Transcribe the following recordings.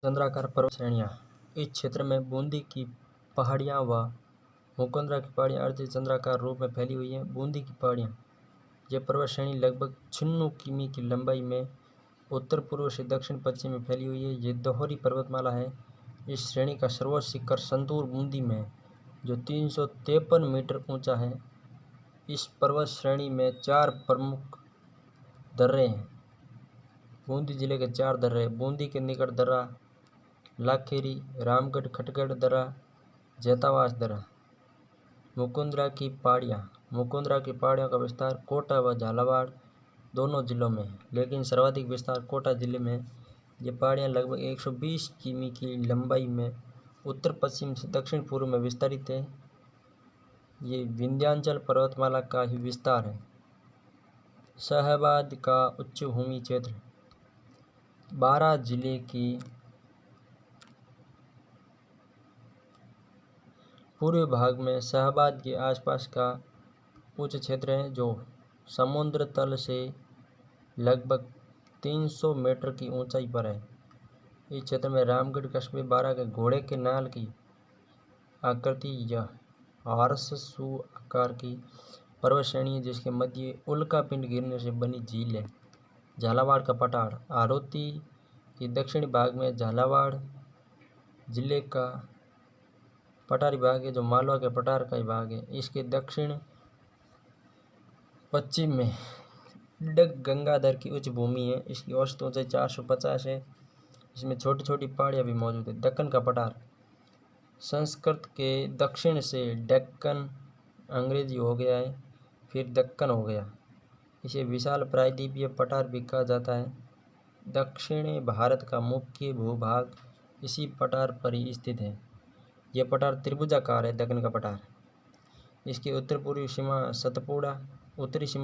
चंद्राकार पर्वत श्रेणियाँ। इस क्षेत्र में बूंदी की पहाड़ियाँ व मुकुंदरा की पहाड़ियाँ अर्ध चंद्राकार रूप में फैली हुई हैं। बूंदी की पहाड़ियाँ, यह पर्वत श्रेणी लगभग 96 किमी की लंबाई में उत्तर पूर्व से दक्षिण पश्चिम में फैली हुई है। ये दोहरी पर्वतमाला है। इस श्रेणी का सर्वोच्च शिखर संतूर बूंदी में, जो 353 मीटर ऊंचा है। इस पर्वत श्रेणी में 4 प्रमुख दर्रे हैं। बूंदी जिले के 4 दर्रे: बूंदी के निकट दर्रा लाखेरी, रामगढ़ खटगढ़ दर्रा, जैतावास दर्रा। मुकुंदरा की पहाड़ियाँ। मुकुंदरा की पहाड़ियों का विस्तार कोटा व झालावाड़ दोनों जिलों में है, लेकिन सर्वाधिक विस्तार कोटा जिले में है। ये पहाड़ियाँ लगभग 120 किमी की लंबाई में उत्तर पश्चिम से दक्षिण पूर्व में विस्तारित है। ये विंध्याचल पर्वतमाला का ही विस्तार है। शाहबाद का उच्च भूमि क्षेत्र। बारां जिले की पूर्वी भाग में शाहबाद के आसपास का उच्च क्षेत्र है, जो समुद्र तल से लगभग 300 मीटर की ऊंचाई पर है। इस क्षेत्र में रामगढ़ कस्बे, बारां के घोड़े के नाल की आकृति या हार्सशू आकार की पर्वत श्रेणी है, जिसके मध्य उल्का पिंड गिरने से बनी झील है। झालावाड़ का पठार। हाड़ौती के दक्षिणी भाग में झालावाड़ जिले का पठारी भाग है, जो मालवा के पठार का ही भाग है। इसके दक्षिण पश्चिम में डग गंगाधर की उच्च भूमि है। इसकी औसत ऊंचाई 450 है। इसमें छोटी छोटी पहाड़ियाँ भी मौजूद है। दक्कन का पठार। संस्कृत के दक्षिण से डेक्कन अंग्रेजी हो गया है, फिर दक्कन हो गया। इसे विशाल प्रायद्वीपीय पठार भी कहा जाता है। दक्षिणी भारत का मुख्य भूभाग इसी पठार पर ही स्थित है। यह पठार त्रिभुजाकार है। दक्कन का पठार। इसकी उत्तरी सीमा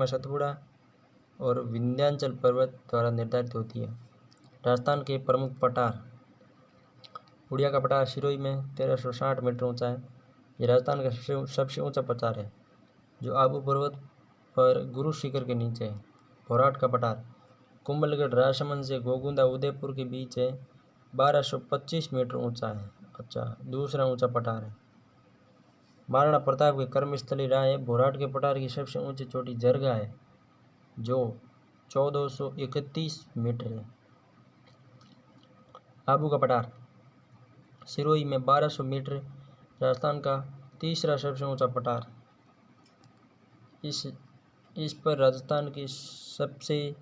सतपुड़ा और विंध्याचल पर्वत द्वारा निर्धारित होती है। राजस्थान के प्रमुख पठार। उड़िया का पठार सिरोही में 1360 मीटर ऊंचा है। यह राजस्थान का सबसे ऊंचा पठार है, जो आबू पर्वत पर गुरु शिखर के नीचे है। भोराट का पठार। कुंभलगढ़ राजसमंद से गोगुंदा उदयपुर के बीच है। 1225 मीटर ऊंचा है। दूसरा ऊंचा पठार है। महाराणा प्रताप के कर्मस्थली रहा है। भोराट के पठार की सबसे ऊंची चोटी जरगा है, जो 1431 मीटर है। आबू का पठार। सिरोही में 1200 मीटर, राजस्थान का तीसरा सबसे ऊंचा पठार। इस पर राजस्थान की सबसे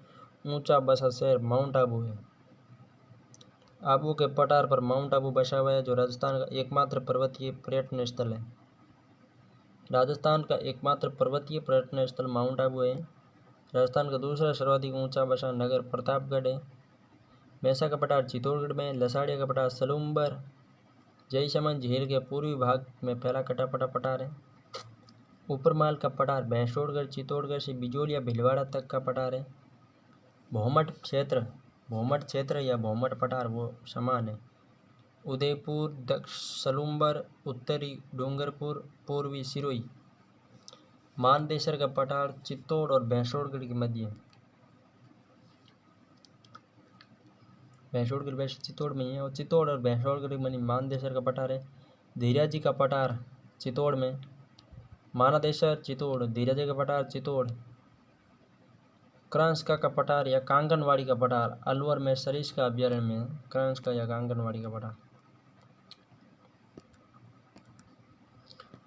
ऊंचा बसा शहर माउंट आबू है। आबू के पठार पर माउंट आबू बसा हुआ है, जो राजस्थान का एकमात्र पर्वतीय पर्यटन स्थल है। राजस्थान का एकमात्र पर्वतीय पर्यटन स्थल माउंट आबू है। राजस्थान का दूसरा सर्वाधिक ऊंचा बसा नगर प्रतापगढ़ है। मैसा का पठार चित्तौड़गढ़ में। लसाड़िया का पठार सलूम्बर जयसमंद झील के पूर्वी भाग में फैला कटापटा पठार है। ऊपरमाल का पठार भैंसोड़गढ़ चित्तौड़गढ़ से बिजोलिया भीलवाड़ा तक का पठार है। भौमट क्षेत्र या भौमट पठार वो समान है। उदयपुर सलूम्बर, उत्तरी डूंगरपुर, पूर्वी सिरोही। मानदेसर का पठार चित्तौड़ और भैंसोड़गढ़ के मध्य है। भैंसोड़गढ़ वैसे चित्तौड़ में ही है, और चित्तौड़ और भैंसोड़गढ़ के मध्य मानदेसर का पठार है। धीराजी का पठार चित्तौड़ में। मानादेसर चित्तौड़, धीराजी का पठार चित्तौड़। क्रांसका का पठार या कांगनवाड़ी का पठार अलवर में सरिस्का अभयारण्य में। क्रांसका या कांगनवाड़ी का पठार।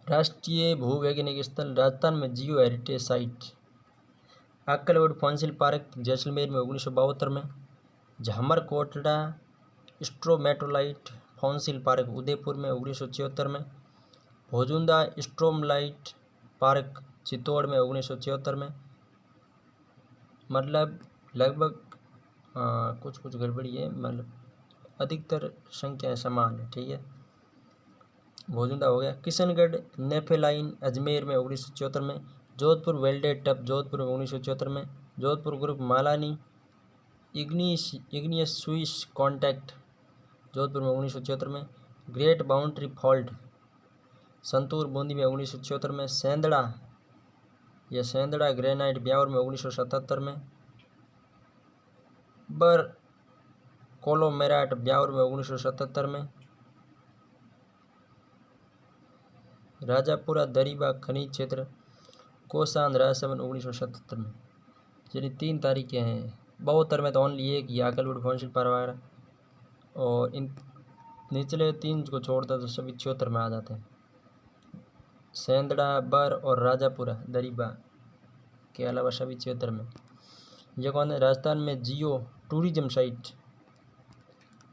राष्ट्रीय भूवैज्ञानिक स्थल राजस्थान में जियो heritage site. Akkalkot fossil park Jaisalmer में 1972 में। झामरकोटला स्ट्रोमेटोलाइट फॉसिल पार्क उदयपुर में 1974 में। भोजुंदा स्ट्रोमलाइट पार्क चित्तौड़ में 1974 में। मतलब लगभग कुछ गड़बड़ी है, मतलब अधिकतर संख्याएं समान है। ठीक है, भोजुंदा हो गया। किशनगढ़ नेफेलाइन अजमेर में 1974 में। जोधपुर वेल्डेड टप जोधपुर में 1974 में। Jodhpur group Malani igneous Swiss contact Jodhpur में 1974 में। Great boundary fault santoor Bundi में 1974 में। सेंदड़ा ग्रेनाइट ब्यावर में 1977 में। कोलोमेराट ब्यावर में 1977 में, राजापुरा दरीबा खनिज क्षेत्र कोसान राजसमंद 1977 में। यानी 3 तारीखें हैं। 72 में तो ओनली एक ही आकलवुड फोंसिल परवार, और इन निचले 3 को छोड़ता तो सभी 76 में आ जाते हैं। सेंदड़ा, बर और राजापुरा दरीबा के अलावा सभी 76 में। यह कौन है? राजस्थान में जियो टूरिज्म साइट,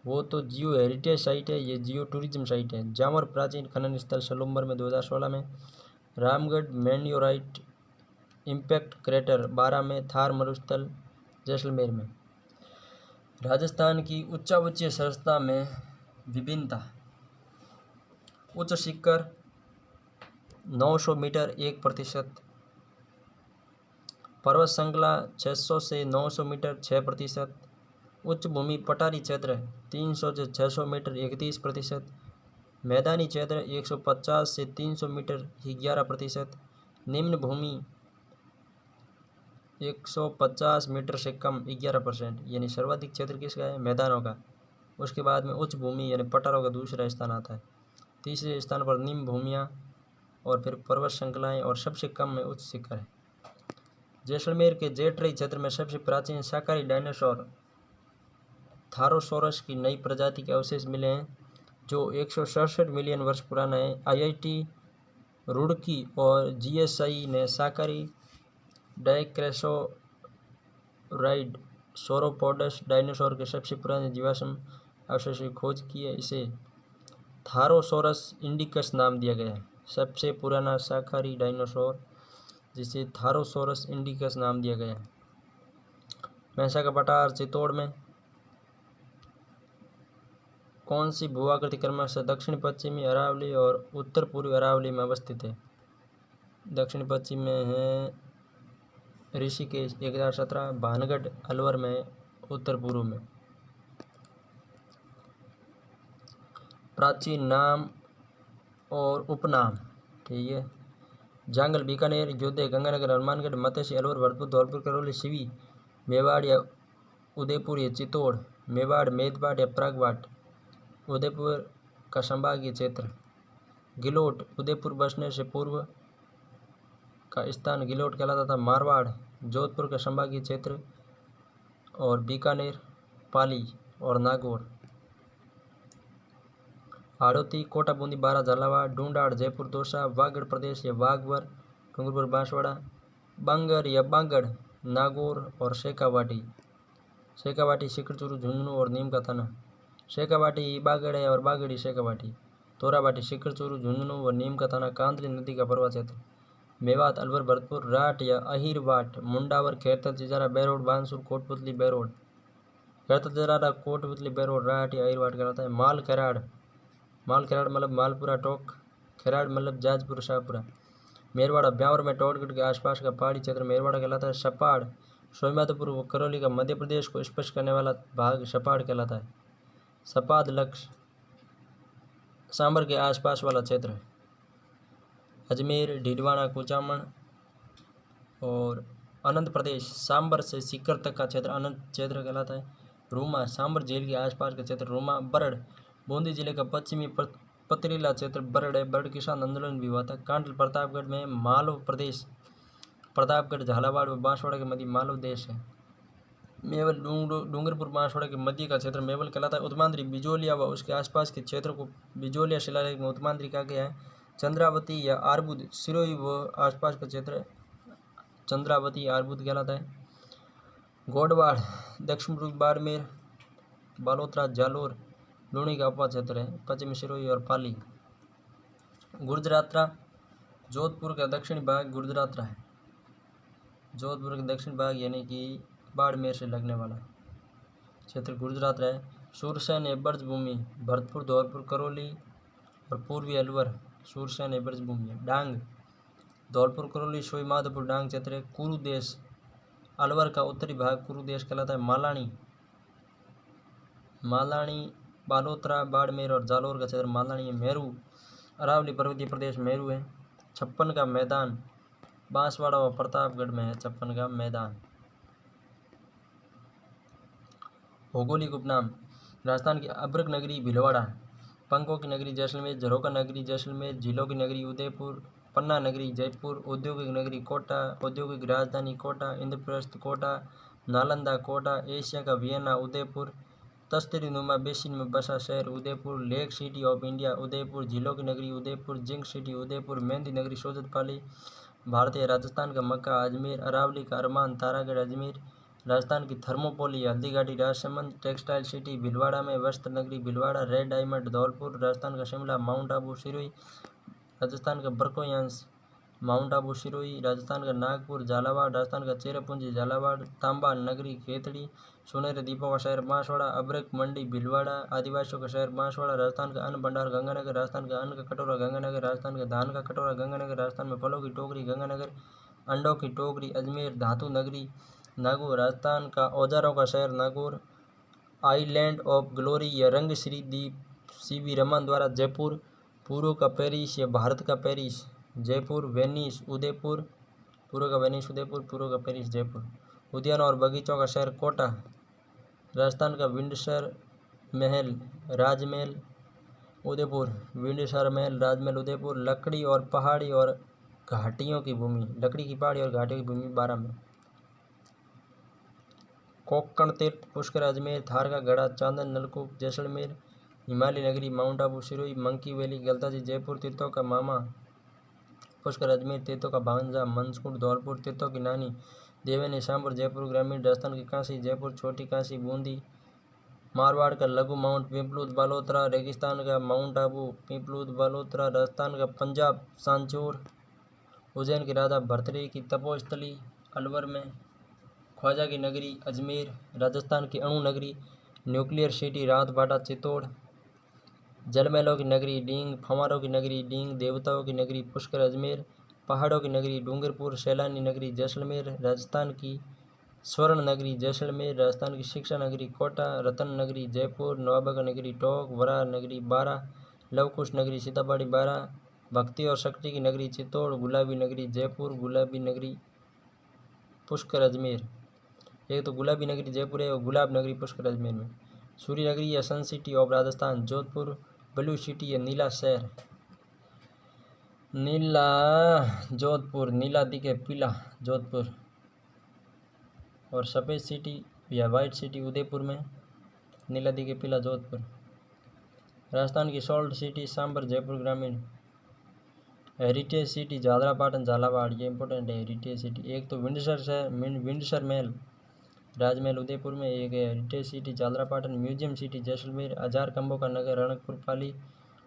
वो तो जियो हेरिटेज साइट है, ये जियो टूरिज्म साइट है। जामर प्राचीन खनन स्थल सलूम्बर में 2016 में। रामगढ़ मेन्योराइट इम्पैक्ट क्रेटर 12 में। थार मरुस्थल जैसलमेर में। राजस्थान की उच्चावचीय संरचना में विभिन्नता। उच्च शिखर 900 मीटर 1%, पर्वत श्रृंखला 600 से 900 मीटर 6%, उच्च भूमि पठारी क्षेत्र 300 से 600 मीटर 31%, मैदानी क्षेत्र 150 से 300 मीटर 11%, निम्न भूमि 150 मीटर से कम 11%। यानी सर्वाधिक क्षेत्र किसका है? मैदानों का। उसके बाद में उच्च भूमि यानी पठारों का दूसरा स्थान आता है। तीसरे स्थान पर निम्न भूमियाँ और फिर पर्वत श्रृंखलाएँ, और सबसे कम में उच्च शिखर है। जैसलमेर के जेटरई क्षेत्र में सबसे प्राचीन शाकाहारी डायनासोर थारोसोरस की नई प्रजाति के अवशेष मिले हैं, जो 167 मिलियन वर्ष पुराना है। IIT रुड़की और GSI ने शाकाहारी डायक्रेसोराइड सोरोपोडस डायनासोर के सबसे पुराने जीवाश्म अवशेष की खोज की है। इसे थारोसोरस इंडिकस नाम दिया गया है। सबसे पुराना शाकाहारी डायनासोर, जिसे थारोसोरस इंडिकस नाम दिया गया है। भैंसा का पठार चित्तौड़ में। कौन सी भूआकृति क्रमशः दक्षिण पश्चिमी अरावली और उत्तर पूर्वी अरावली में अवस्थित है? दक्षिण पश्चिम में है ऋषिकेश 1017, भानगढ़ अलवर में उत्तर पूर्व में। प्राचीन नाम और उपनाम, ठीक है। जांगल बीकानेर, योध्या गंगानगर हनुमानगढ़ मत्स्य अलवर भरतपुर धौलपुर करौली सिवी मेवाड़ या उदयपुर या चित्तौड़, मेवाड़ मेदपाट या प्रागवाट, उदयपुर का संभागीय क्षेत्र। गिलोट उदयपुर बसने से पूर्व का स्थान गिलोट कहलाता था। मारवाड़ जोधपुर का संभागीय क्षेत्र, और बीकानेर पाली और नागौर। हाड़ौती कोटा बूंदी बारा झालावाड़ ढूंढाड़ जयपुर दौसा वागड़ प्रदेश या वागवर डूंगरपुर बांसवाड़ा, बांगर या बांगड़ नागौर और शेखावाटी। शेखावाटी सिकरचूरू झुंझुनू और नीम का थाना। शेखावाटी बागड़ है और बागड़ी शेखावाटी। तोराबाटी सिकरचूरू झुंझुनू और नीम का थाना कांदली नदी का प्रवाह क्षेत्र। मेवात अलवर भरतपुर राट या अहिरवाट मुंडावर खैरतल चिजारा बैरोड बांसुर कोटपुतली बैरोड। खैरतल चिजारा कोटपुतली बैरोड राट या अहिरवाट कहलाता है। माल खैराड़, माल खैराड़ मतलब मालपुरा टोक, खैराड़ मतलब जाजपुर शाहपुरा। मेरवाड़ा ब्यावर में टोटगढ़ के आसपास का पहाड़ी क्षेत्र मेरवाड़ा कहलाता है। सपाड़ सोईमाधोपुर व करौली का मध्य प्रदेश को स्पर्श करने वाला भाग सपाड़ कहलाता है। सपाद लक्ष्य सांबर के आसपास वाला क्षेत्र। अजमेर ढीडवाना कुचामन और अनंत प्रदेश सांबर से सीकर तक का क्षेत्र अनंत क्षेत्र कहलाता है। रूमा सांबर झील के आसपास का क्षेत्र रूमा। बरड़ बूंदी जिले का पश्चिमी पथरीला क्षेत्र बरड़ है। बरड़ किसान आंदोलन भी हुआ था। कांडल प्रतापगढ़ में मालव प्रदेश, प्रतापगढ़ झालावाड़ व बांसवाड़ा के मध्य मालव देश है। मेवल डूंगरपुर बांसवाड़ा के मध्य का क्षेत्र मेवल कहलाता है। उत्तमांद्री बिजोलिया व उसके आसपास के क्षेत्र को बिजोलिया शिलालेख में उत्तमांद्री कहा गया है। चंद्रावती या आरबुद सिरोही व आसपास का क्षेत्र चंद्रावती आरबुद कहलाता है। गोडवाड़ दक्षिण पूर्वी बाड़मेर बालोतरा जालोर लूणी का उपा क्षेत्र है। पश्चिमी सिरोही और पाली। गुर्जरात्रा जोधपुर का दक्षिणी भाग गुर्जरात्रा है। जोधपुर का दक्षिण भाग यानी कि बाड़मेर से लगने वाला क्षेत्र गुर्जरात्रा है। सूरसैन या ब्रजभूमि भरतपुर धौलपुर करौली और पूर्वी अलवर सूरसैन या ब्रजभूमि है। डांग धौलपुर करौली सोईमाधोपुर डांग क्षेत्र है। कुरु देश अलवर का उत्तरी भाग कुरु देश कहलाता है। मालानी मालानी बालोतरा बाड़मेर और जालोर का क्षेत्र मालानी है। मेरू अरावली पर्वतीय प्रदेश मेरू है। छप्पन का मैदान बांसवाड़ा और प्रतापगढ़ में है। छप्पन का मैदान। भौगोलिक उपनाम राजस्थान की अब्रक नगरी भीलवाड़ा, पंखों की नगरी जैसलमेर, झरोखा नगरी जैसलमेर, झीलों की नगरी उदयपुर, पन्ना नगरी जयपुर, औद्योगिक नगरी कोटा, औद्योगिक राजधानी कोटा, इंद्रप्रस्थ कोटा, नालंदा कोटा, एशिया का वियना उदयपुर, तस्तरी नुमा बेसिन में बसा शहर Udaipur, lake city of India Udaipur, झीलों की नगरी उदयपुर, जिंक सिटी उदयपुर, मेहंदी नगरी सोजतपाली, भारतीय राजस्थान का मक्का अजमेर, अरावली का अरमान तारागढ़ अजमेर, राजस्थान की Thermopylae Haldighati Rajsamand, textile city Bhilwara में वस्त्र नगरी भीलवाड़ा, रेड डायमंड धौलपुर, राजस्थान का शिमला माउंट आबू सिरोही, राजस्थान का बरकोयांस माउंट आबू सिरोही, राजस्थान का नागपुर झालावाड़, राजस्थान का चेरापूंजी झालावाड़, तांबा नगरी खेतड़ी, सुनहरे दीपों का शहर बांसवाड़ा, अब्रक मंडी भीलवाड़ा, आदिवासियों का शहर बांसवाड़ा, राजस्थान का अन्न भंडार गंगानगर, राजस्थान का अन्न का कटोरा गंगानगर, राजस्थान का धान का कटोरा गंगानगर, राजस्थान में फलों की टोकरी गंगानगर, अंडों की टोकरी अजमेर, धातु नगरी नागौर, राजस्थान का औजारों का शहर नागौर, आइलैंड ऑफ ग्लोरी या रंग श्री द्वीप सीवी रमन द्वारा जयपुर, पूर्व का पेरिस या भारत का पेरिस जयपुर, वेनिस उदयपुर, पूर्व का वेनिस उदयपुर, पूर्व का पेरिस जयपुर, उद्यानों और बगीचों का शहर कोटा, राजस्थान का विंडसर महल राजमहल उदयपुर, विंडसर महल राजमहल उदयपुर, लकड़ी और पहाड़ी और घाटियों की भूमि, लकड़ी की पहाड़ी और घाटियों की भूमि बारामूला, कोक्कण तीर्थ पुष्कर अजमेर, थार का गढ़ा चांदन नलकूप जैसलमेर, हिमालय नगरी mount Abu Sirohi, monkey valley Galtaji Jaipur, तीर्थों का मामा पुष्कर अजमेर, तीर्थों का भांजा मंसकुंड धौलपुर, तीर्थों की नानी देवनी शामपुर जयपुर ग्रामीण, राजस्थान की काशी जयपुर, छोटी काशी बूंदी, मारवाड़ का लघु माउंट पिपलूद बालोतरा, रेगिस्तान का माउंट आबू पिपलूद बालोतरा, राजस्थान का पंजाब सांचौर, उज्जैन के राजा भर्तृहरि की तपोस्थली अलवर में, ख्वाजा की नगरी अजमेर, राजस्थान की अणु नगरी न्यूक्लियर सिटी रातबाड़ा चित्तौड़, जलमहलों की नगरी डींग, फंवारों की नगरी डींग, देवताओं की नगरी पुष्कर अजमेर, पहाड़ों की नगरी डूंगरपुर, सैलानी नगरी जैसलमेर, राजस्थान की स्वर्ण नगरी जैसलमेर, राजस्थान की शिक्षा नगरी कोटा, रतन नगरी जयपुर, नवाबा नगरी टोंक, वराह नगरी बारा, लवकुश नगरी सीताबाड़ी बारा, भक्ति और शक्ति की नगरी चित्तौड़, गुलाबी नगरी जयपुर, गुलाबी नगरी पुष्कर अजमेर, एक तो गुलाबी नगरी जयपुर है और गुलाब नगरी पुष्कर अजमेर में, सूर्य नगरी या sun city of Rajasthan Jodhpur, blue city या नीला शहर नीला जोधपुर, नीला दिखे पीला जोधपुर, और सफ़ेद सिटी या वाइट सिटी उदयपुर में, नीला दिखे पीला जोधपुर, राजस्थान की सॉल्ट सिटी सांबर जयपुर ग्रामीण, हेरिटेज सिटी झालरापाटन झालावाड़, ये इंपॉर्टेंट है हेरिटेज सिटी, एक तो विंडसर शहर विंडसर महल राजमहल उदयपुर में, एक है heritage city Jhalrapatan, museum city Jaisalmer, हजार खंभों का नगर रणकपुर पाली,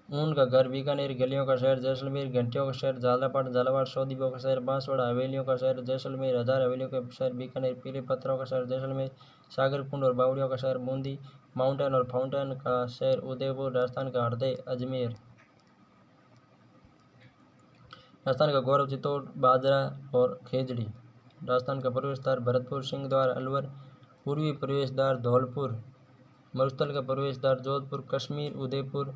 ऊन का घर बीकानेर, गलियों का शहर जैसलमेर, घंटियों का शहर झालरापाटन झालावाड़, सौदीपों का शहर बांसवाड़ा, हवेलियों का शहर जैसलमेर, हजार हवेलियों का शहर बीकानेर, पीले पत्थरों का शहर जैसलमेर, सागर कुंड और बावड़ियों का शहर बूंदी, माउंटेन और फाउंटेन का शहर उदयपुर, राजस्थान का हृदय अजमेर, राजस्थान का गौरव चित्तौड़ बाजरा और खेजड़ी, राजस्थान का प्रवेश द्वार भरतपुर, सिंह द्वार अलवर, पूर्वी प्रवेश द्वार धौलपुर, मरुस्थल का प्रवेश द्वार जोधपुर, कश्मीर उदयपुर,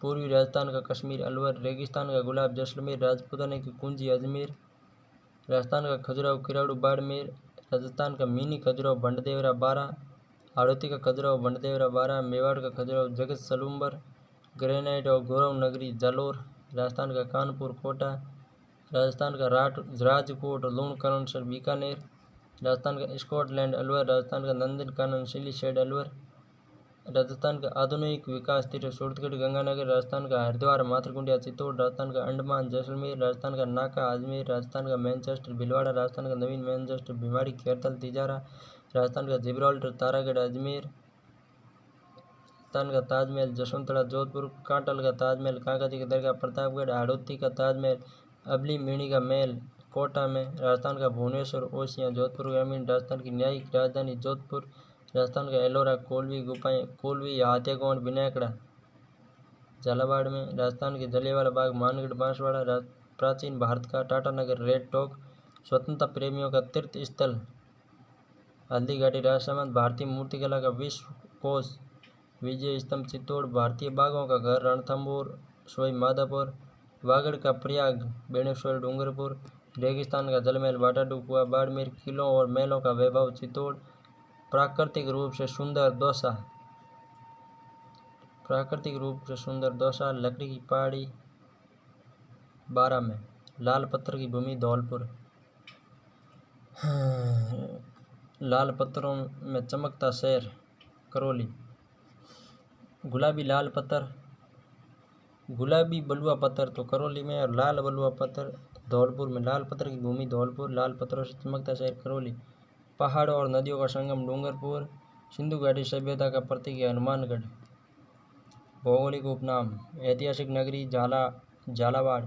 पूर्वी राजस्थान का कश्मीर अलवर, रेगिस्तान का गुलाब जैसलमेर, राजपूताना की कुंजी अजमेर, राजस्थान का खजुराहो किराड़ू बाड़मेर, राजस्थान का मिनी खजुराहो बंडदेवरा बारा, हाड़ौती का खजुराहो बंडदेवरा बारा, मेवाड़ का खजुराहो जगत सलूम्बर, ग्रेनाइट और गौरव नगरी जालोर, राजस्थान का कानपुर कोटा, राजस्थान का राजकोट लूणकरणसर बीकानेर, राजस्थान का स्कॉटलैंड अलवर, राजस्थान का नंदनकानन सिलीशेड अलवर, राजस्थान का आधुनिक विकास तीर्थ सूरतगढ़ गंगानगर, राजस्थान का हरिद्वार मातृकुंडिया चित्तौड़, राजस्थान का अंडमान जैसलमेर, राजस्थान का नाका अजमेर, राजस्थान का मैनचेस्टर भीलवाड़ा, राजस्थान का नवीन मैनचेस्टर भिवाड़ी खेरतल तिजारा, राजस्थान का जिब्राल्टर तारागढ़ अजमेर, राजस्थान का ताजमहल जसवंतड़ा जोधपुर, कांटल का ताजमहल काकाजी का दरगाह प्रतापगढ़, हाड़ौती का ताजमहल अबली मेणी का महल कोटा में, राजस्थान का भुवनेश्वर ओसियाँ जोधपुर ग्रामीण, राजस्थान की न्यायिक राजधानी जोधपुर, राजस्थान का एलोरा कोलवी गुफाएं कोलवी हाथियागौंड विनायकड़ा झालावाड़ में, राजस्थान के जलियांवाला बाग मानगढ़ बांसवाड़ा, प्राचीन भारत का टाटानगर रेड टॉक, स्वतंत्रता प्रेमियों का तीर्थ स्थल हल्दीघाटी राजसमंद, भारतीय मूर्तिकला का विश्व कोश विजय स्तंभ चित्तौड़, भारतीय बाघों का घर रणथंभौर सोई माधोपुर, वागड़ का प्रयाग बेणेश्वर डूंगरपुर, रेगिस्तान का जलमहल वाटाडू कुआ बाड़मेर, किलों और महलों का वैभव चित्तौड़, प्राकृतिक रूप से सुंदर दौसा प्राकृतिक रूप से सुंदर दौसा, लकड़ी की पहाड़ी 12 में, लाल पत्थर की भूमि धौलपुर, लाल पत्थरों में चमकता शहर करौली, गुलाबी बलुआ पत्थर तो करौली में, और लाल बलुआ पत्थर धौलपुर में। लाल पत्थर की भूमि धौलपुर, लाल पत्थरों से चमकता शहर करौली, पहाड़ों और नदियों का संगम डूंगरपुर, सिंधु घाटी सभ्यता का प्रतीक है हनुमानगढ़। भौगोलिक उपनाम: ऐतिहासिक नगरी झालावाड़,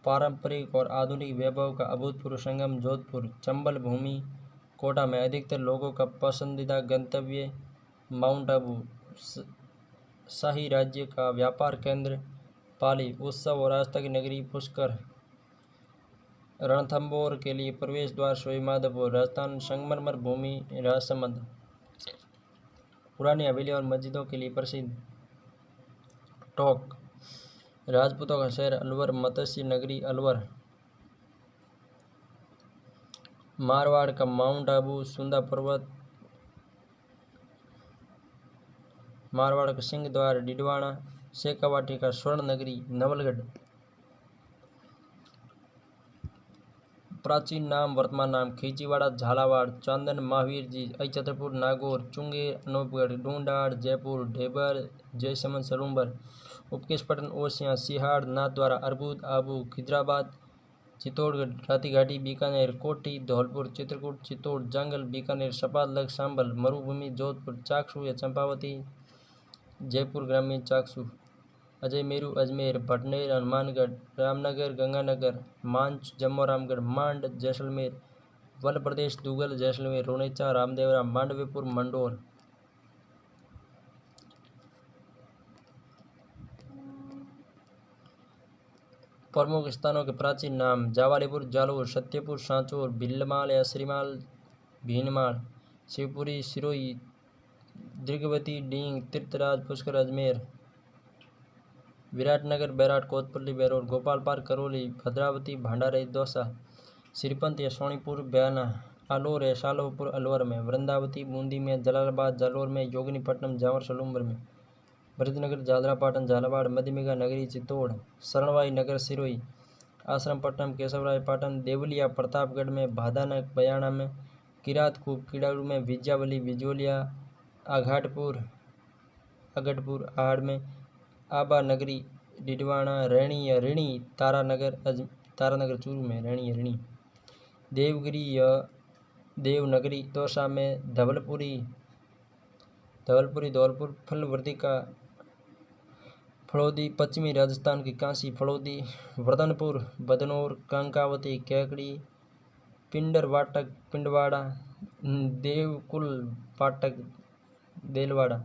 पारंपरिक और आधुनिक वैभव का अभूतपूर्व संगम जोधपुर, चंबल भूमि कोटा में, अधिकतर लोगों का पसंदीदा गंतव्य माउंट आबू, शाही राज्य का व्यापार केंद्र पाली, उत्सव और आस्था की नगरी पुष्कर, रणथंभौर के लिए प्रवेश द्वार सवाईमाधोपुर, राजस्थान संगमरमर भूमि राजसमंद, पुरानी हवेली और मस्जिदों के लिए प्रसिद्ध टोंक, राजपूतों का शहर अलवर, मत्स्य नगरी अलवर, मारवाड़ का माउंट आबू, सुंदा पर्वत, मारवाड़ का सिंह द्वार डिडवाना, शेखावाटी का स्वर्ण नगरी नवलगढ़। प्राचीन नाम वर्तमान नाम: खींचीवाड़ा, झालावाड़, चांदन, महावीर जी, छतरपुर, नागौर, चुंगे, अनूपगढ़, ढूंढाड़, जयपुर, ढेबर, जयसमंद, सलूम्बर, उपकेशपट्टन, ओसियां, सिहाड़, नाथद्वारा, अरबुद, आबू, खिजराबाद, चित्तौड़गढ़, रातीघाटी, बीकानेर, कोठी, धौलपुर, चित्रकूट, चित्तौड़, जांगल, बीकानेर, सपादलग, सांभल, मरुभूमि, जोधपुर, चाकसू या चंपावती, जयपुर ग्रामीण, चाकसू, अजय मेरू, अजमेर, भटनेर, हनुमानगढ़, रामनगर, गंगानगर, मांच, जम्मू-रामगढ़, मांड, जैसलमेर, वल प्रदेश, दुगल, जैसलमेर, रोनेचा, रामदेवरा, मांडवीपुर, मंडोर। प्रमुख स्थानों के प्राचीन नाम: जावालीपुर, जालोर, सत्यपुर, सांचौर, भीलमाल या श्रीमाल, भीनमाल, शिवपुरी, सिरोही, दीर्घवती, डींग, तीर्थराज, पुष्कर, अजमेर, विराटनगर, बैराट, कोतपल्ली, बेरोर, गोपाल पार्क, करौली, भद्रावती, भंडारे, दौसा, श्रीपंत या सोनीपुर, बयाना, आलोर या सालोपुर, अलवर में, वृंदावती, बूंदी में, जलालाबाद, जालोर में, योगिनीपट्टनम, जावर, सलूम्बर में, ब्रजनगर, झालरापाटन, झालावाड़, मध्यमिका नगरी, चित्तौड़, शरणवाई नगर, सिरोही, आश्रमपट्टनम, केशवराय पाटन, देवलिया, प्रतापगढ़ में, भादानक, बयाना में, किरातकूप, किड़ारू में, विज्यावली, विजोलिया, आघाटपुर, अगटपुर, आहड़ में, आबा नगरी, डिडवाना, रैणी या ऋणी, तारानगर चूरू में, रैणी या ऋणी, देवगिरी या देवनगरी, दौसा में, धवलपुरी, धौलपुर, फलवृद्धि का फड़ौदी, पश्चिमी राजस्थान की कांसी, फड़ौदी, वर्धनपुर, बदनौर, कंकावती, कैकड़ी, पिंडर वाटक, पिंडवाड़ा, देवकुल पाटक, देलवाड़ा,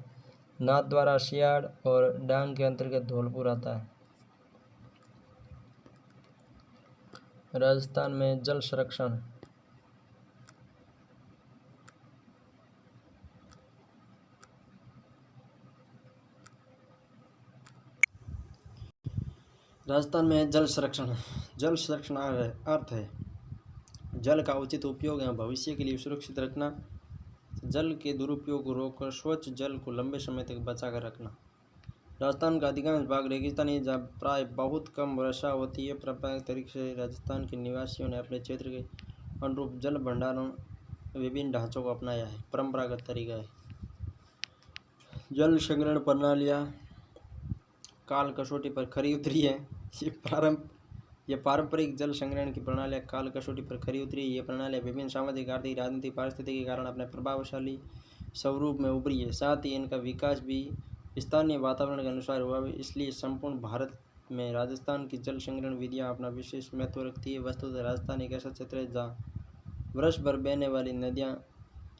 नाथद्वारा, सियाड़ और डांग के अंतर्गत धौलपुर आता है। राजस्थान में जल संरक्षण: राजस्थान में जल संरक्षण। जल संरक्षण अर्थ है जल का उचित उपयोग एवं भविष्य के लिए सुरक्षित रखना, जल के दुरुपयोग को रोककर स्वच्छ जल को लंबे समय तक बचाकर रखना। राजस्थान का अधिकांश भाग रेगिस्तानी है, जहाँ प्राय बहुत कम वर्षा होती है। पारंपरिक तरीके से राजस्थान के निवासियों ने अपने क्षेत्र के अनुरूप जल भंडारण विभिन्न ढांचों को अपनाया है। परंपरागत तरीका है जल संग्रहण प्रणालियाँ काल कसौटी पर खरी उतरी है। ये पारंपरिक जल संग्रहण की प्रणालियाँ काल कसौटी पर खरी उतरी है। ये प्रणालियाँ विभिन्न सामाजिक, आर्थिक, राजनीतिक परिस्थिति के कारण अपने प्रभावशाली स्वरूप में उभरी है। साथ ही इनका विकास भी स्थानीय वातावरण के अनुसार हुआ है। इसलिए संपूर्ण भारत में राजस्थान की जल संग्रहण विधियाँ अपना विशेष महत्व रखती है। वस्तुतः राजस्थान एक ऐसा क्षेत्र है जहाँ वर्ष भर बहने वाली नदियाँ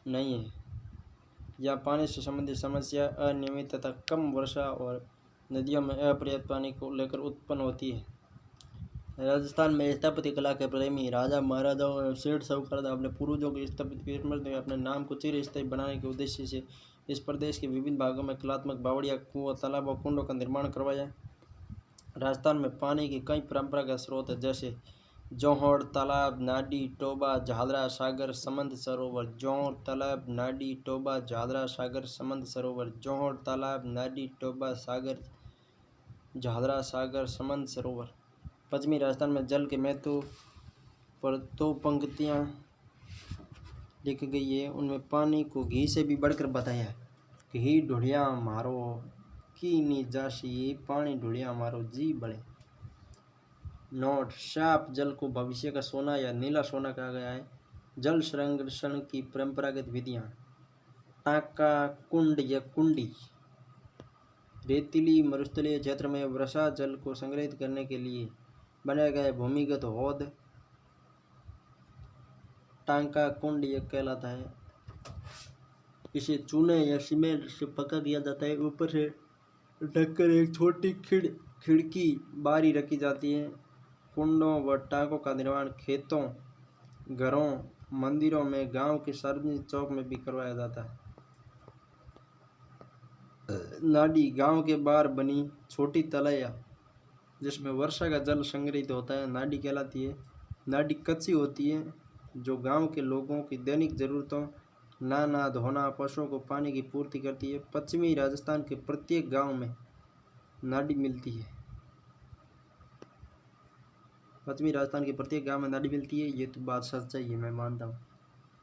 नहीं है, या पानी से संबंधित समस्या अनियमित तथा कम वर्षा और नदियों में अपर्याप्त पानी को लेकर उत्पन्न होती है। राजस्थान में स्थापत्य कला के प्रेमी राजा महाराजाओं और सेठ साहूकार अपने पूर्वजों की स्थापत्य में अपने नाम को चिरस्थायी बनाने के उद्देश्य से इस प्रदेश के विभिन्न भागों में कलात्मक बावड़ियाँ, कुओं, तालाबों, कुंडों का निर्माण करवाया। राजस्थान में पानी के कई परंपरागत स्रोत हैं, जैसे जौहर तालाब, नाडी, टोबा, झादरा, सागर, समंद सरोवर। जौहर तालाब, नाडी, टोबा, झादरा, सागर, समंद सरोवर। जौहर तालाब, नाडी, टोबा, सागर, झादरा, सागर, समंद सरोवर। पश्चिमी राजस्थान में जल के महत्व पर दो पंक्तियाँ लिखी गई है। उनमें पानी को घी से भी बढ़कर बताया है। घी ढूढ़िया मारो की नी जासी, पानी ढूढ़िया मारो जी बड़े। नोट, साफ जल को भविष्य का सोना या नीला सोना कहा गया है। जल संरक्षण की परंपरागत विधियाँ, टाँका, कुंड या कुंडी। रेतीली मरुस्थलीय क्षेत्र में वर्षा जल को संग्रहित करने के लिए बनाए गए भूमिगत हौद टाँका कुंड यह कहलाता है। इसे चूने या सीमेंट से पक्का किया जाता है। ऊपर से ढककर एक छोटी खिड़की बारी रखी जाती है। कुंडों व टाँकों का निर्माण खेतों, घरों, मंदिरों में, गांव के सार्वजनिक चौक में भी करवाया जाता है। नाडी, गांव के बाहर बनी छोटी तलैया जिसमें वर्षा का जल संग्रहित होता है, नाडी कहलाती है। नाडी कच्ची होती है जो गांव के लोगों की दैनिक जरूरतों, नहाना धोना, पशुओं को पानी की पूर्ति करती है। पश्चिमी राजस्थान के प्रत्येक गांव में नाडी मिलती है। पश्चिमी राजस्थान के प्रत्येक गांव में नाडी मिलती है, ये तो बात सच्चाई है, मैं मानता हूँ।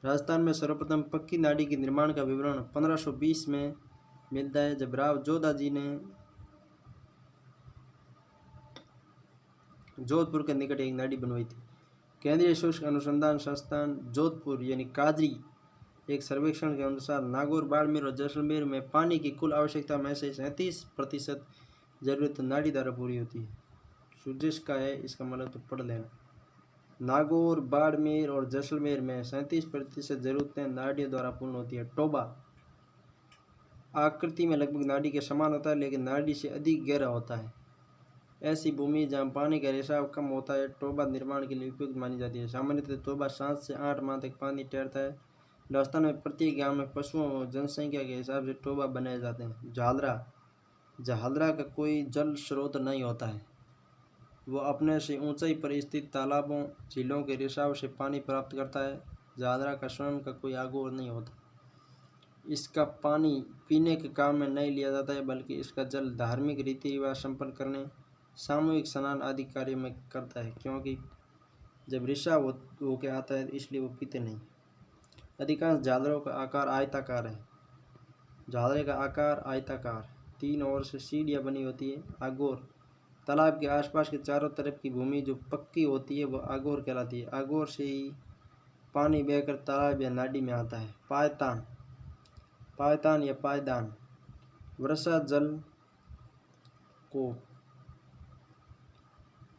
राजस्थान में सर्वप्रथम पक्की नाडी के निर्माण का विवरण 1520 में मिलता है, जब राव जोधा ने जोधपुर के निकट एक नाडी बनवाई थी। केंद्रीय शुष्क अनुसंधान संस्थान जोधपुर यानी काजरी एक सर्वेक्षण के अनुसार नागौर, बाड़मेर और जैसलमेर में पानी की कुल आवश्यकता में से 37% जरूरत नाडी द्वारा पूरी होती है। सुजिश का है, इसका मतलब तो पढ़ लेना। नागौर, बाड़मेर और जैसलमेर में 37% जरूरतें नाडियों द्वारा पूर्ण होती है। टोबा आकृति में लगभग नाडी के समान होता है लेकिन नाडी से अधिक गहरा होता है। ऐसी भूमि जहाँ पानी का रिसाव कम होता है टोबा निर्माण के लिए उपयुक्त मानी जाती है। सामान्यतः टोबा 7 से 8 माह तक पानी ठहरता है। राजस्थान में प्रत्येक गांव में पशुओं और जनसंख्या के हिसाब से टोबा बनाए जाते हैं। झादरा का कोई जल स्रोत नहीं होता है, वो अपने से ऊंचाई पर स्थित तालाबों, झीलों के रिसाव से पानी प्राप्त करता है। झादरा का स्वयं का कोई आगोर नहीं होता। इसका पानी पीने के काम में नहीं लिया जाता है, बल्कि इसका जल धार्मिक रीति रिवाज संपन्न करने, सामूहिक स्नान आदि कार्य में करता है, क्योंकि जब रिसाव होकर आता है इसलिए वो पीते नहीं। अधिकांश झादरों का आकार आयताकार है। झादरे का आकार आयताकार, 3 ओर से सीढ़ियाँ बनी होती है। आगोर तालाब के आसपास के चारों तरफ की भूमि जो पक्की होती है वह आगोर कहलाती है। आगोर से ही पानी बहकर तालाब या नाडी में आता है। पायतान या पायदान वर्षा जल को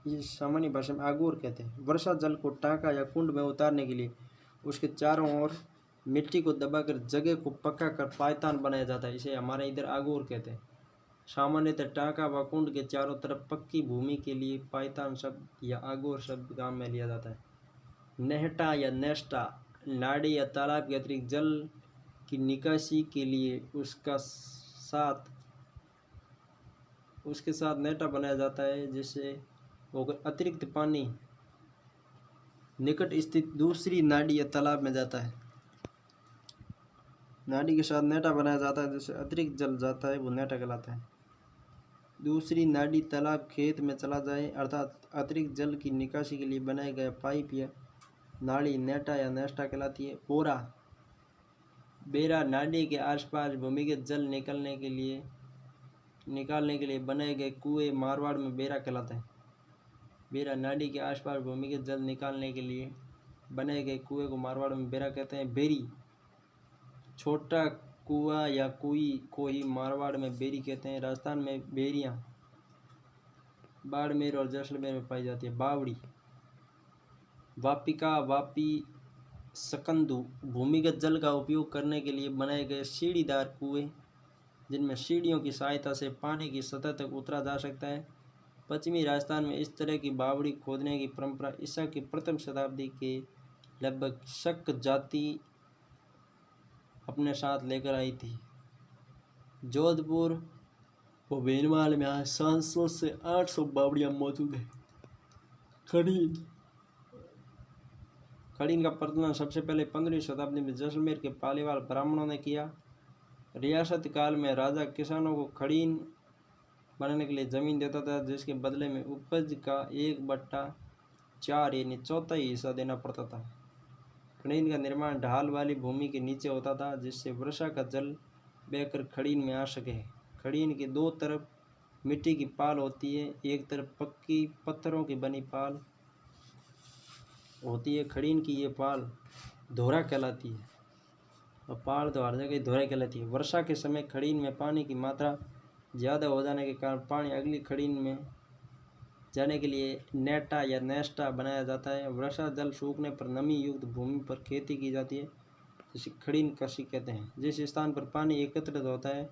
ये सामान्य भाषा में आगोर कहते हैं। वर्षा जल को टाँका या कुंड में उतारने के लिए उसके चारों ओर मिट्टी को दबाकर जगह को पक्का कर पायतान बनाया जाता है, इसे हमारे इधर आगोर कहते हैं। सामान्यतः टाँका व कुंड के चारों तरफ पक्की भूमि के लिए पायतान शब्द या आगोर शब्द काम में लिया जाता है। नेहटा या नेस्टा नाडी या तालाब के अतिरिक्त जल की निकासी के लिए उसके साथ नेटा बनाया जाता है, जिससे अतिरिक्त पानी निकट स्थित दूसरी नाडी या तालाब में जाता है। नाडी के साथ नेटा बनाया जाता है, जिससे अतिरिक्त जल जाता है, वो नेटा कहलाता है। दूसरी नाडी तालाब खेत में चला जाए अर्थात अतिरिक्त जल की निकासी के लिए बनाए गए पाइप या नाली नेटा या नेस्टा कहलाती है। बेरा नाडी के आसपास भूमिगत जल निकालने के लिए बनाए गए कुएं मारवाड़ में बेरा कहलाता है। बेरा नाडी के आसपास भूमिगत जल निकालने के लिए बनाए गए कुएं को मारवाड़ में बेरा कहते हैं। बेरी छोटा कुआं या कुई को ही मारवाड़ में बेरी कहते हैं। राजस्थान में बेरियां बाड़मेर और जैसलमेर में पाई जाती है। बावड़ी वापिका वापी सकंदू भूमिगत जल का उपयोग करने के लिए बनाए गए सीढ़ीदार कुएं जिनमें सीढ़ियों की सहायता से पानी की सतह तक उतरा जा सकता है। पश्चिमी राजस्थान में इस तरह की बावड़ी खोदने की परंपरा ईसा की प्रथम शताब्दी के लगभग शक जाति अपने साथ लेकर आई थी। जोधपुर व भीनमाल में आज 700 से 800 बावड़ियाँ मौजूद हैं। खड़ी खड़ीन का प्रचलन सबसे पहले 15वीं शताब्दी में जैसलमेर के पालीवाल ब्राह्मणों ने किया। रियासत काल में राजा किसानों को खड़ीन बनाने के लिए जमीन देता था, जिसके बदले में उपज का 1/4 यानी चौथाई हिस्सा देना पड़ता था। खड़ीन का निर्माण ढाल वाली भूमि के नीचे होता था, जिससे वर्षा का जल बहकर खड़ीन में आ सके। खड़ीन के दो तरफ मिट्टी की पाल होती है, एक तरफ पक्की पत्थरों की बनी पाल होती है। खड़ीन की ये पाल धोरा कहलाती है और पाल तो हर जगह धोरा कहलाती है। वर्षा के समय खड़ीन में पानी की मात्रा ज़्यादा हो जाने के कारण पानी अगली खड़ीन में जाने के लिए नेटा या नेस्टा बनाया जाता है। वर्षा जल सूखने पर नमी युक्त भूमि पर खेती की जाती है, जिसे खड़ीन कृषि कहते हैं। जिस स्थान पर पानी एकत्रित होता है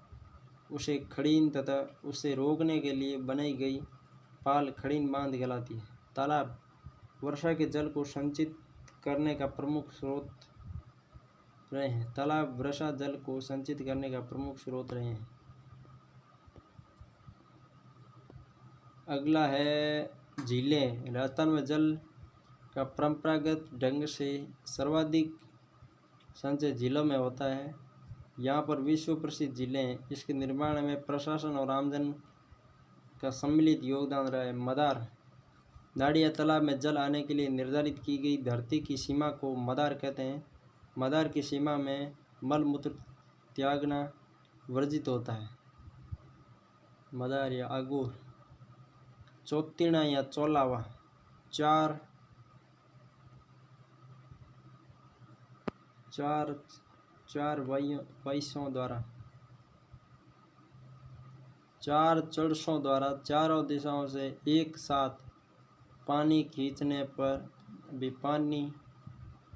उसे खड़ीन तथा उसे रोकने के लिए बनाई गई पाल खड़ीन बांध कहलाती है। तालाब वर्षा के जल को संचित करने का प्रमुख स्रोत रहे हैं। तालाब वर्षा जल को संचित करने का प्रमुख स्रोत रहे हैं। अगला है झीलें। राजस्थान में जल का परंपरागत ढंग से सर्वाधिक संचय झीलों में होता है। यहाँ पर विश्व प्रसिद्ध झीलें हैं। इसके निर्माण में प्रशासन और आमजन का सम्मिलित योगदान रहा है। मदार दाड़िया तालाब में जल आने के लिए निर्धारित की गई धरती की सीमा को मदार कहते हैं। मदार की सीमा में मल मूत्र त्यागना वर्जित होता है। मदार या अगूर। चौतीना या चौलावा चार वैश्यों द्वारा चार चड़सों द्वारा चारों दिशाओं से एक साथ पानी खींचने पर भी पानी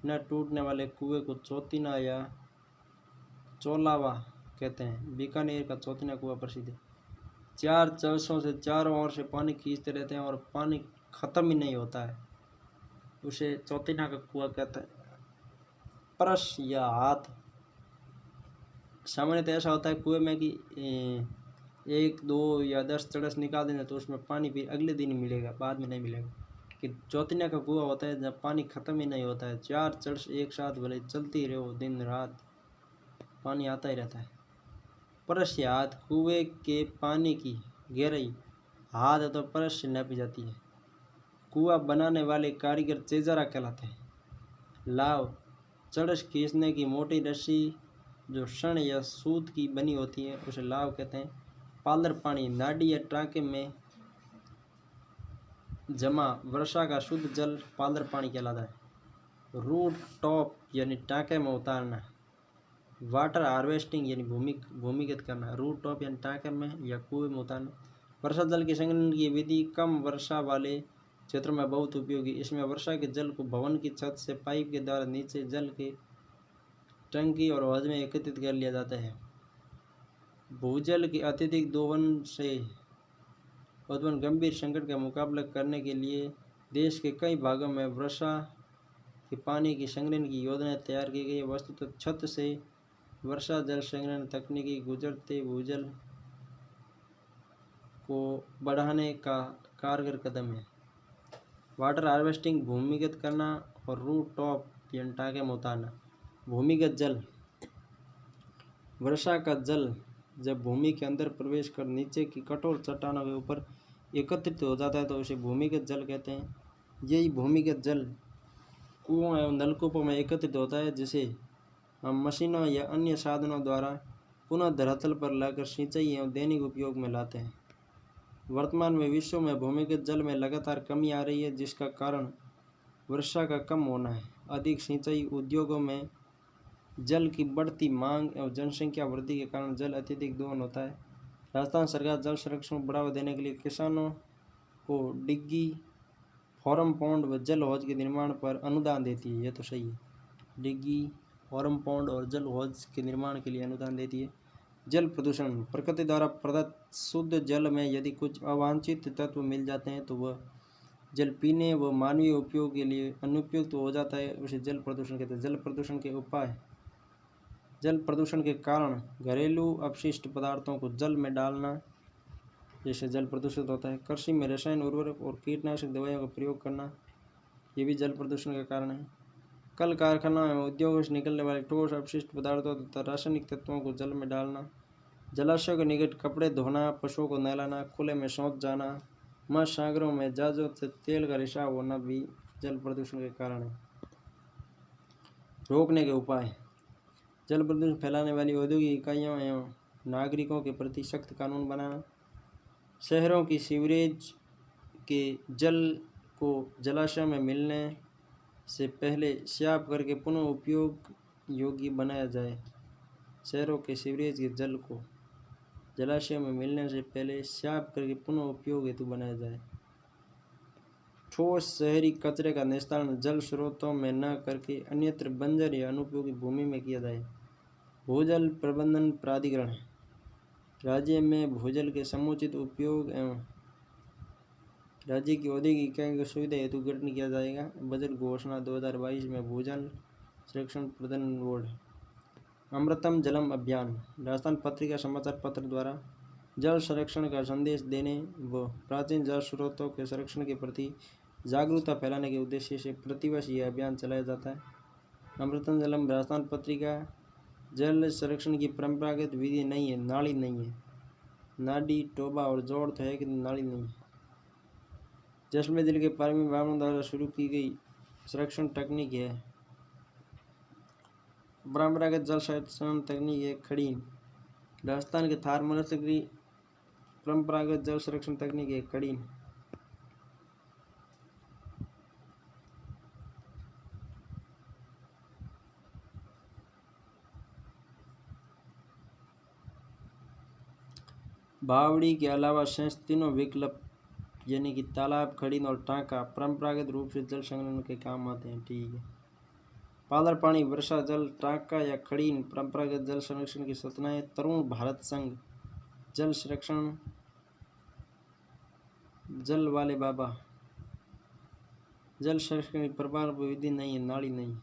न टूटने वाले कुएं को चौतीना या चौलावा कहते हैं। बीकानेर का चौतीना कुआं प्रसिद्ध है। चार चड़सों से चारों ओर से पानी खींचते रहते हैं और पानी खत्म ही नहीं होता है, उसे चौतीना का कुआं कहते हैं। परस या हाथ। सामान्यतः ऐसा होता है कुएं में कि 1, 2 या 10 चड़स निकाल देंगे तो उसमें पानी भी अगले दिन ही मिलेगा, बाद में नहीं मिलेगा। कि चौतीना का कुआं होता है जब पानी ख़त्म ही नहीं होता है। 4 चड़स एक साथ भले चलती रहो दिन रात, पानी आता ही रहता है। परस या हाथ। कुएं के पानी की गहराई हाथ तो परस से नापी जाती है। कुआं बनाने वाले कारीगर चेजारा कहलाते हैं। लाव चड़स खींचने की मोटी रस्सी जो षण या सूत की बनी होती है उसे लाव कहते हैं। पालर पानी नाडी या टाँके में जमा वर्षा का शुद्ध जल पालर पानी कहलाता है। रूट टॉप यानी टाँके में उतारना। वाटर हार्वेस्टिंग यानी भूमिगत करना। रूट टॉप यानी टाँके में या कुएं में उतारना। वर्षा जल की संग्रहण की विधि कम वर्षा वाले क्षेत्रों में बहुत उपयोगी। इसमें वर्षा के जल को भवन की छत से पाइप के द्वारा नीचे जल के टंकी और हौज में एकत्रित कर लिया जाता है। भूजल के अत्यधिक दोहन से उत्पन्न गंभीर संकट का मुकाबला करने के लिए देश के कई भागों में वर्षा के पानी की संग्रहण की योजनाएं तैयार की गई है। वस्तुतः छत से वर्षा जल संग्रहण तकनीकी गुजरते भूजल को बढ़ाने का कारगर कदम है। वाटर हार्वेस्टिंग भूमिगत करना और रूट टॉप यानी टाँके में उतारना। भूमिगत जल वर्षा का जल जब भूमि के अंदर प्रवेश कर नीचे की कठोर चट्टानों के ऊपर एकत्रित हो जाता है तो उसे भूमिगत जल कहते हैं। यही भूमिगत जल कुओं एवं नलकूपों में एकत्रित होता है, जिसे हम मशीनों या अन्य साधनों द्वारा पुनः धरातल पर लाकर सिंचाई एवं दैनिक उपयोग में लाते हैं। वर्तमान में विश्व में भूमिगत जल में लगातार कमी आ रही है, जिसका कारण वर्षा का कम होना है। अधिक सिंचाई उद्योगों में जल की बढ़ती मांग एवं जनसंख्या वृद्धि के कारण जल अत्यधिक दोहन होता है। राजस्थान सरकार जल संरक्षण को बढ़ावा देने के लिए किसानों को डिग्गी, फॉरम पौंड व जल हौज के निर्माण पर अनुदान देती है। यह तो सही है। डिग्गी, फॉरम पौंड और जल हौज के निर्माण के लिए अनुदान देती है। जल प्रदूषण प्रकृति द्वारा प्रदत्त शुद्ध जल में यदि कुछ अवांछित तत्व मिल जाते हैं तो वह जल पीने व मानवीय उपयोग के लिए अनुपयुक्त हो जाता है, उसे जल प्रदूषण कहते हैं। जल प्रदूषण के उपाय। जल प्रदूषण के कारण घरेलू अपशिष्ट पदार्थों को जल में डालना, जैसे जल प्रदूषित होता है। कृषि में रसायन उर्वरक और कीटनाशक दवाइयों का प्रयोग करना, ये भी जल प्रदूषण का कारण है। कल कारखाना एवं उद्योगों से निकलने वाले ठोस अपशिष्ट पदार्थों तथा रासायनिक तत्वों को जल में डालना, जलाशयों के निकट कपड़े धोना, पशुओं को नहलाना, खुले में शौच जाना, महासागरों में जहाजों से तेल का रिसाव होना भी जल प्रदूषण के कारण है। रोकने के उपाय: जल प्रदूषण फैलाने वाली औद्योगिक इकाइयों एवं नागरिकों के प्रति सख्त कानून बनाना, शहरों की सीवरेज के जल को जलाशय में मिलने से पहले साफ करके पुनः उपयोग योग्य बनाया जाए। शहरों के सीवरेज के जल को जलाशय में मिलने से पहले साफ करके पुनः उपयोग हेतु बनाया जाए। ठोस शहरी कचरे का निस्तारण जल स्रोतों में न करके अन्यत्र बंजर या अनुपयोगी भूमि में किया जाए। भूजल प्रबंधन प्राधिकरण राज्य में भूजल के समुचित उपयोग एवं राज्य की औद्योगिक इकाइयों की सुविधा हेतु गठन किया जाएगा। बजट घोषणा 2022 में भूजल संरक्षण प्रबंधन बोर्ड। अमृतम जलम अभियान राजस्थान पत्रिका समाचार पत्र द्वारा जल संरक्षण का संदेश देने व प्राचीन जल स्रोतों के संरक्षण के प्रति जागरूकता फैलाने के उद्देश्य से प्रतिवर्ष यह अभियान चलाया जाता है। अमृतम जलम राजस्थान पत्रिका जल संरक्षण की परंपरागत विधि नहीं है, नाली नहीं है। नाडी टोबा और जोड़ तो है कि नाली नहीं है। जैसलमेर जिले के पारमी ब्राह्मणों द्वारा शुरू की गई संरक्षण तकनीक है। परंपरागत जल संरक्षण तकनीक है खड़ीन। राजस्थान के थार मनुष्य की परंपरागत जल संरक्षण तकनीक है खड़ीन। बावड़ी के अलावा शेष तीनों विकल्प यानी कि तालाब, खड़ीन और टाँका परंपरागत रूप से जल संग्रहण के काम आते हैं। ठीक है। पादर पानी, वर्षा जल, टाँका या खड़ीन परंपरागत जल संरक्षण की सूचनाएं। तरुण भारत संघ जल संरक्षण, जल वाले बाबा जल संरक्षण की प्रभाव विधि नहीं है, नाली नहीं।